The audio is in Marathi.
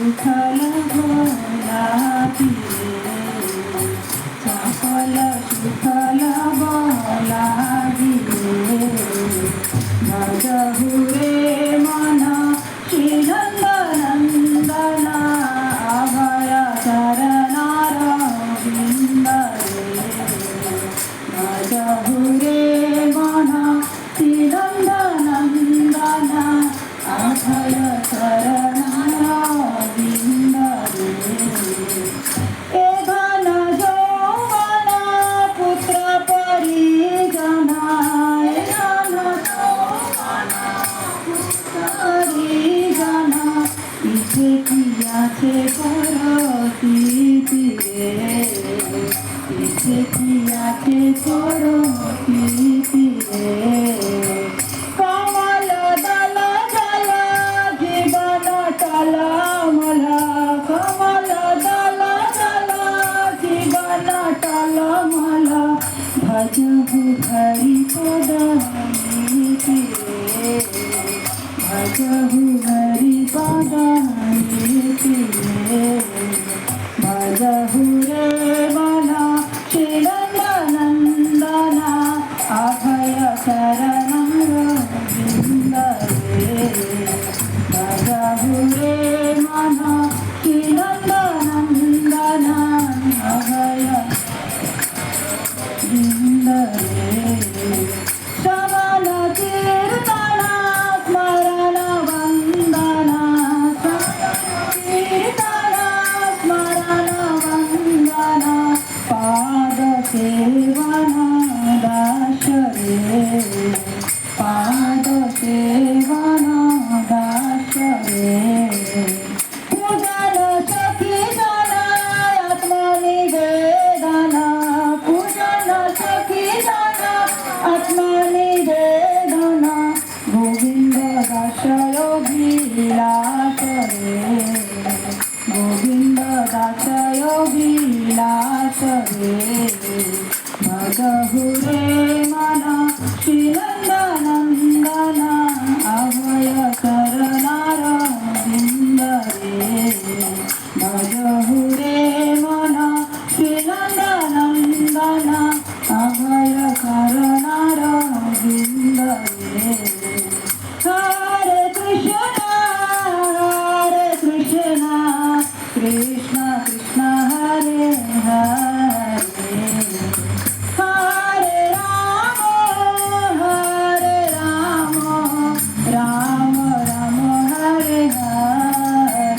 सुखल बोलाती सकल सुखल बोलागी भजहु रे मन श्रीनंदनंदन अभय चरणार बिंद भजहु रे मन श्रीनंदनंदन अभय चरणार बिंद ए घन यौवन पुत्र परिजन ए घन यौवन पुत्र परिजन इसे किया से परती रे इसे किया से परती रे कमल दल जल जीवन टलमल कमल दल जल जीवन टलमल भजहु हरि पद नीति रे भजहु हरि पद नीति रे भजहु रे मन श्रीनंदनंदन अभय शरणं बिंद रे भजहु रे मन श्रीनंदनंदन अभय बिंद रे श्रवण कीर्तन स्मरण वंदन कीर्तन स्मरण वंदन पाद सेवन दास रे पाद सेवन दास रे पूजन सखी जन आत्मनिवेदन पूजन सखी जन आत्मनिवेदन गोविंद दास योगी लास रे गोविंद दास योगी लास रे भजहु